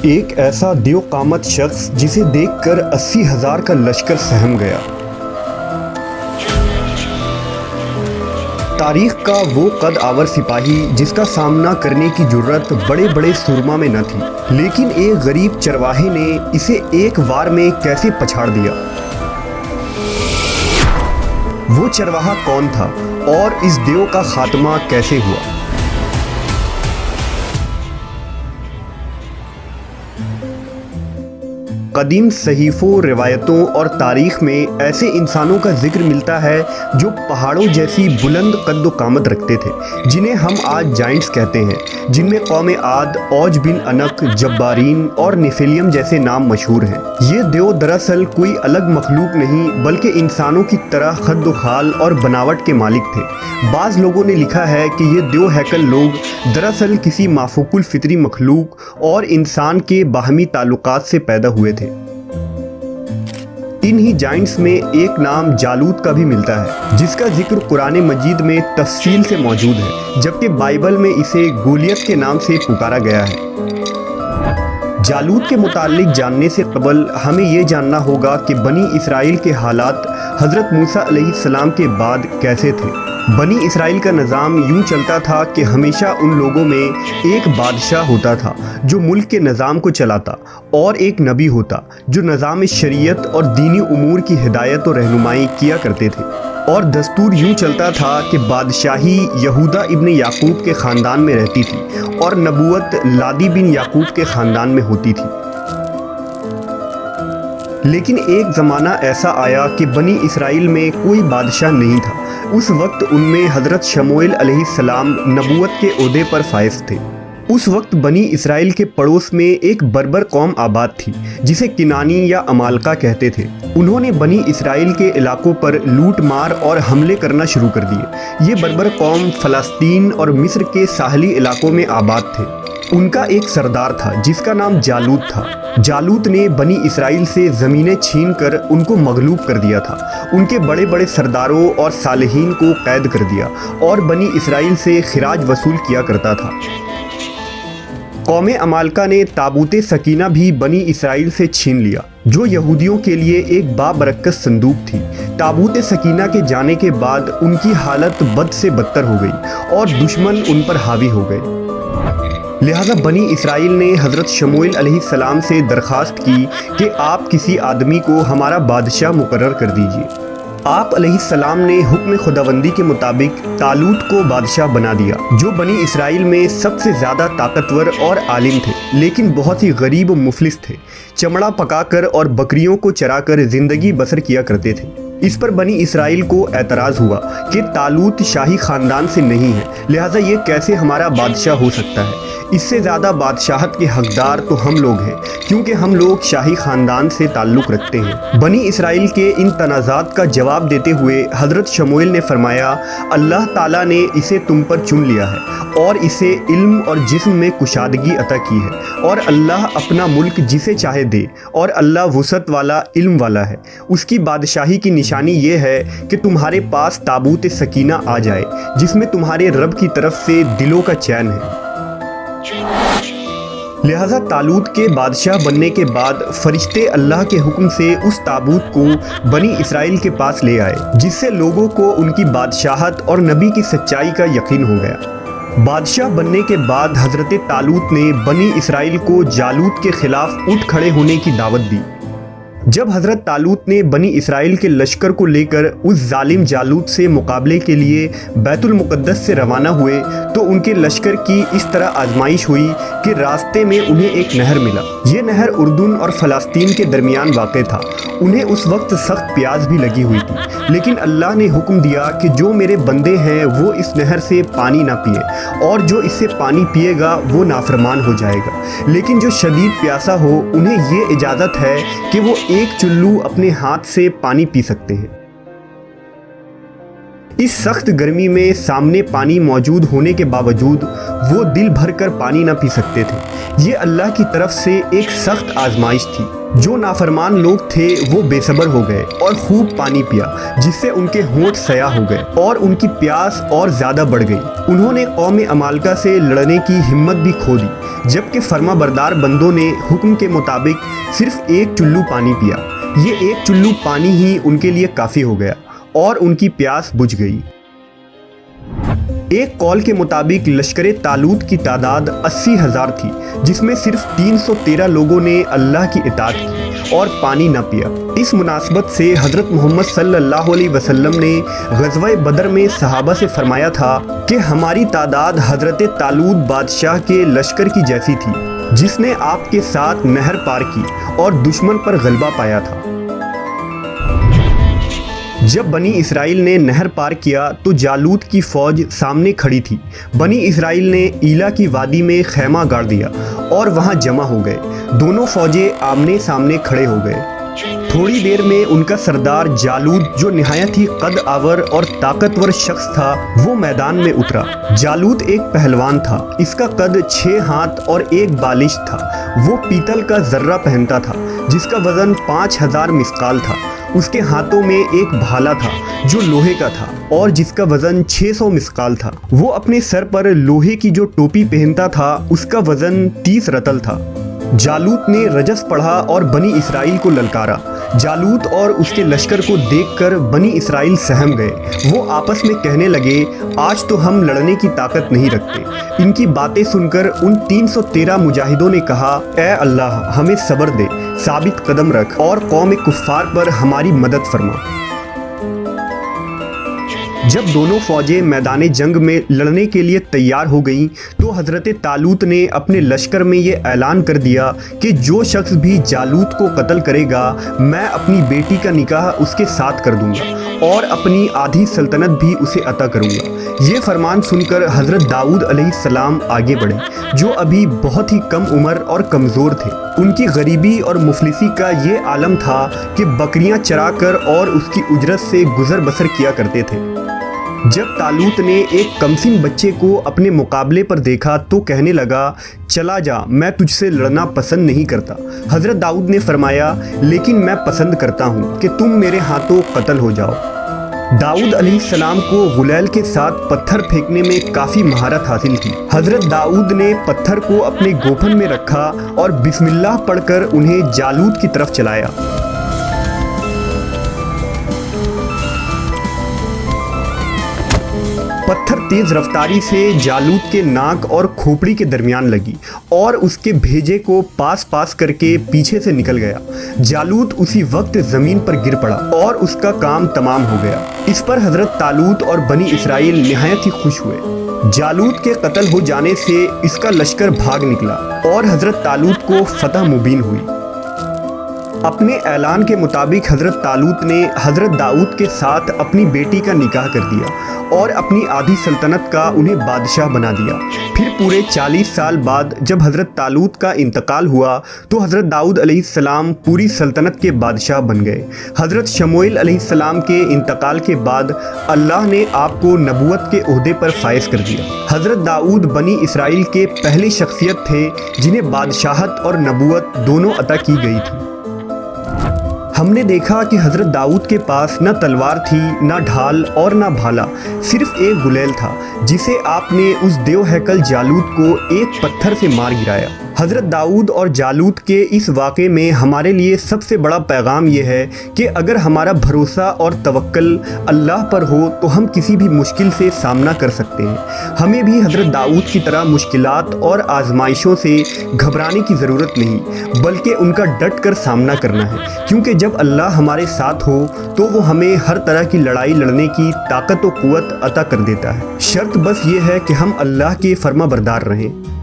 ایک ایسا دیو قامت شخص جسے دیکھ کر 80,000 کا لشکر سہم گیا۔ تاریخ کا وہ قد آور سپاہی جس کا سامنا کرنے کی جرت بڑے بڑے سرما میں نہ تھی، لیکن ایک غریب چرواہے نے اسے ایک وار میں کیسے پچھاڑ دیا۔ وہ چرواہا کون تھا اور اس دیو کا خاتمہ کیسے ہوا؟ قدیم صحیفوں، روایتوں اور تاریخ میں ایسے انسانوں کا ذکر ملتا ہے جو پہاڑوں جیسی بلند قد و قامت رکھتے تھے، جنہیں ہم آج جائنٹس کہتے ہیں، جن میں قوم عاد، اوج بن انق، جبارین اور نیفیلیم جیسے نام مشہور ہیں۔ یہ دیو دراصل کوئی الگ مخلوق نہیں بلکہ انسانوں کی طرح خد و خال اور بناوٹ کے مالک تھے۔ بعض لوگوں نے لکھا ہے کہ یہ دیو ہیکل لوگ دراصل کسی مافوق الفطری مخلوق اور انسان کے باہمی تعلقات سے پیدا ہوئے تھے۔ ان ہی جائنٹس میں ایک نام جالوت کا بھی ملتا ہے، جس کا ذکر قرآن مجید میں تفصیل سے موجود ہے، جبکہ بائبل میں اسے گولیت کے نام سے پکارا گیا ہے۔ جالوت کے متعلق جاننے سے قبل ہمیں یہ جاننا ہوگا کہ بنی اسرائیل کے حالات حضرت موسیٰ علیہ السلام کے بعد کیسے تھے۔ بنی اسرائیل کا نظام یوں چلتا تھا کہ ہمیشہ ان لوگوں میں ایک بادشاہ ہوتا تھا جو ملک کے نظام کو چلاتا، اور ایک نبی ہوتا جو نظام شریعت اور دینی امور کی ہدایت و رہنمائی کیا کرتے تھے۔ اور دستور یوں چلتا تھا کہ بادشاہی یہودا ابن یعقوب کے خاندان میں رہتی تھی اور نبوت لادی بن یعقوب کے خاندان میں ہوتی تھی۔ لیکن ایک زمانہ ایسا آیا کہ بنی اسرائیل میں کوئی بادشاہ نہیں تھا۔ اس وقت ان میں حضرت شموئیل علیہ السلام نبوت کے عہدے پر فائز تھے۔ اس وقت بنی اسرائیل کے پڑوس میں ایک بربر قوم آباد تھی جسے کنانی یا عمالقہ کہتے تھے۔ انہوں نے بنی اسرائیل کے علاقوں پر لوٹ مار اور حملے کرنا شروع کر دیے۔ یہ بربر قوم فلسطین اور مصر کے ساحلی علاقوں میں آباد تھے۔ ان کا ایک سردار تھا جس کا نام جالوت تھا۔ جالوت نے بنی اسرائیل سے زمینیں چھین کر ان کو مغلوب کر دیا تھا، ان کے بڑے بڑے سرداروں اور صالحین کو قید کر دیا اور بنی اسرائیل سے خراج وصول کیا کرتا تھا۔ قوم عمالقہ نے تابوت سکینہ بھی بنی اسرائیل سے چھین لیا، جو یہودیوں کے لیے ایک بابرکت صندوق تھی۔ تابوت سکینہ کے جانے کے بعد ان کی حالت بد سے بدتر ہو گئی اور دشمن ان پر حاوی ہو گئے۔ لہذا بنی اسرائیل نے حضرت شموئیل علیہ السلام سے درخواست کی کہ آپ کسی آدمی کو ہمارا بادشاہ مقرر کر دیجیے۔ آپ علیہ السلام نے حکم خداوندی کے مطابق طالوت کو بادشاہ بنا دیا، جو بنی اسرائیل میں سب سے زیادہ طاقتور اور عالم تھے، لیکن بہت ہی غریب و مفلس تھے۔ چمڑا پکا کر اور بکریوں کو چرا کر زندگی بسر کیا کرتے تھے۔ اس پر بنی اسرائیل کو اعتراض ہوا کہ طالوت شاہی خاندان سے نہیں ہے، لہٰذا یہ کیسے ہمارا بادشاہ ہو سکتا ہے؟ اس سے زیادہ بادشاہت کے حقدار تو ہم لوگ ہیں، کیونکہ ہم لوگ شاہی خاندان سے تعلق رکھتے ہیں۔ بنی اسرائیل کے ان تنازعات کا جواب دیتے ہوئے حضرت شموئیل نے فرمایا، اللہ تعالیٰ نے اسے تم پر چن لیا ہے اور اسے علم اور جسم میں کشادگی عطا کی ہے، اور اللہ اپنا ملک جسے چاہے دے، اور اللہ وسعت والا علم والا ہے۔ اس کی بادشاہی کی نشانی یہ ہے کہ تمہارے پاس تابوت سکینہ آ جائے، جس میں تمہارے رب کی طرف سے دلوں کا چین ہے۔ لہذا طالوت کے بادشاہ بننے کے بعد فرشتے اللہ کے حکم سے اس تابوت کو بنی اسرائیل کے پاس لے آئے، جس سے لوگوں کو ان کی بادشاہت اور نبی کی سچائی کا یقین ہو گیا۔ بادشاہ بننے کے بعد حضرت طالوت نے بنی اسرائیل کو جالوت کے خلاف اٹھ کھڑے ہونے کی دعوت دی۔ جب حضرت طالوت نے بنی اسرائیل کے لشکر کو لے کر اس ظالم جالوت سے مقابلے کے لیے بیت المقدس سے روانہ ہوئے تو ان کے لشکر کی اس طرح آزمائش ہوئی کہ راستے میں انہیں ایک نہر ملا۔ یہ نہر اردن اور فلسطین کے درمیان واقع تھا۔ انہیں اس وقت سخت پیاس بھی لگی ہوئی تھی، لیکن اللہ نے حکم دیا کہ جو میرے بندے ہیں وہ اس نہر سے پانی نہ پیے، اور جو اس سے پانی پیے گا وہ نافرمان ہو جائے گا، لیکن جو شدید پیاسا ہو انہیں یہ اجازت ہے کہ وہ ایک چلو اپنے ہاتھ سے پانی پی سکتے ہیں۔ इस सख्त गर्मी में सामने पानी मौजूद होने के बावजूद वो दिल भर कर पानी न पी सकते थे। ये अल्लाह की तरफ से एक सख्त आजमाइश थी। जो नाफरमान लोग थे वो बेसब्र हो गए और खूब पानी पिया, जिससे उनके होंठ सया हो गए और उनकी प्यास और ज़्यादा बढ़ गई। उन्होंने कौम अमालका से लड़ने की हिम्मत भी खो दी, जबकि फर्माबरदार बंदों ने हुक्म के मुताबिक सिर्फ एक चुल्लू पानी पिया। ये एक चुल्लू पानी ही उनके लिए काफ़ी हो गया और उनकी प्यास बुझ गई। एक कौल के मुताबिक लश्कर तालूत की तादाद 80,000 थी, जिसमें सिर्फ 313 लोगों ने अल्लाह की इताअत की और पानी न पिया। इस मुनासबत से हज़रत मोहम्मद सल्लल्लाहु अलैहि वसल्लम ने ग़ज़वा बदर में सहाबा से फरमाया था कि हमारी तादाद हज़रत तालूत बादशाह के लश्कर की जैसी थी, जिसने आपके साथ नहर पार की और दुश्मन पर गलबा पाया था। जब बनी इसराइल ने नहर पार किया तो जालूत की फ़ौज सामने खड़ी थी। बनी इसराइल ने ईला की वादी में खैमा गाड़ दिया और वहां जमा हो गए। दोनों फ़ौजें आमने सामने खड़े हो गए। थोड़ी देर में उनका सरदार जालूत, जो निहायत ही कद आवर और ताकतवर शख्स था, वो मैदान में उतरा। जालूत एक पहलवान था। इसका कद 6 हाथ और 1 बालिश था। वो पीतल का जर्रा पहनता था, जिसका वज़न 5000 मिस्काल था। उसके हाथों में एक भाला था जो लोहे का था और जिसका वज़न 600 मिस्काल था। वो अपने सर पर लोहे की जो टोपी पहनता था, उसका वज़न 30 रतल था। जालूत ने रजस पढ़ा और बनी इसराइल को ललकारा। जालूत और उसके लश्कर को देखकर बनी इसराइल सहम गए। वो आपस में कहने लगे, आज तो हम लड़ने की ताकत नहीं रखते। इनकी बातें सुनकर उन 313 मुजाहिदों ने कहा, ऐ अल्लाह, हमें सब्र दे, साबित कदम रख और कौम कुफ्फार पर हमारी मदद फरमा। जब दोनों फौजें मैदान जंग में लड़ने के लिए तैयार हो गईं, तो हज़रत तालूत ने अपने लश्कर में ये ऐलान कर दिया कि जो शख्स भी जालूत को कत्ल करेगा, मैं अपनी बेटी का निकाह उसके साथ कर दूंगा और अपनी आधी सल्तनत भी उसे अता करूंगा। ये फरमान सुनकर हज़रत दाऊद अलैहिस्सलाम आगे बढ़े, जो अभी बहुत ही कम उम्र और कमज़ोर थे। उनकी गरीबी और मुफलिसी का ये आलम था कि बकरियां चराकर और उसकी उजरत से गुजर बसर किया करते थे। जब तालूत ने एक कमसिन बच्चे को अपने मुकाबले पर देखा तो कहने लगा, चला जा, मैं तुझसे लड़ना पसंद नहीं करता। हज़रत दाऊद ने फरमाया, लेकिन मैं पसंद करता हूँ कि तुम मेरे हाथों कत्ल हो जाओ। दाऊद अलैहिस्सलाम को गुलैल के साथ पत्थर फेंकने में काफ़ी महारत हासिल थी। हज़रत दाऊद ने पत्थर को अपने गोफन में रखा और बिस्मिल्लाह पढ़कर उन्हें जालूत की तरफ चलाया। पत्थर तेज रफ्तारी से जालूत के नाक और खोपड़ी के दरमियान लगी और उसके भेजे को पास पास करके पीछे से निकल गया। जालूत उसी वक्त ज़मीन पर गिर पड़ा और उसका काम तमाम हो गया। इस पर हज़रत तालूत और बनी इसराइल निहायत ही खुश हुए। जालूत के कत्ल हो जाने से इसका लश्कर भाग निकला और हज़रत तालूत को फतह मुबीन हुई। अपने ऐलान के मुताबिक हज़रत तालूत ने हज़रत दाऊद के साथ अपनी बेटी का निकाह कर दिया और अपनी आधी सल्तनत का उन्हें बादशाह बना दिया। फिर पूरे 40 साल बाद जब हज़रत तालूत का इंतकाल हुआ तो हज़रत दाऊद अलैहिस्सलाम पूरी सल्तनत के बादशाह बन गए। हज़रत शमूएल अलैहिस्सलाम के इंतकाल के बाद अल्लाह ने आपको नबूवत के ओहदे पर फाइज कर दिया। हज़रत दाऊद बनी इसराइल के पहले शख्सियत थे जिन्हें बादशाहत और नबूवत दोनों अता की गई थी। हमने देखा कि हज़रत दाऊद के पास न तलवार थी, न ढाल और न भाला, सिर्फ एक गुलेल था जिसे आपने उस देव हैकल जालूत को एक पत्थर से मार गिराया। हज़रत दाऊद और जालूत के इस वाक़े में हमारे लिए सबसे बड़ा पैगाम यह है कि अगर हमारा भरोसा और तवक्कल अल्लाह पर हो तो हम किसी भी मुश्किल से सामना कर सकते हैं। हमें भी हज़रत दाऊद की तरह मुश्किलात और आजमाइशों से घबराने की ज़रूरत नहीं, बल्कि उनका डट कर सामना करना है, क्योंकि जब अल्लाह हमारे साथ हो तो वो हमें हर तरह की लड़ाई लड़ने की ताकत और क़ुव्वत अता कर देता है। शर्त बस ये है कि हम अल्लाह के फर्माबरदार रहें।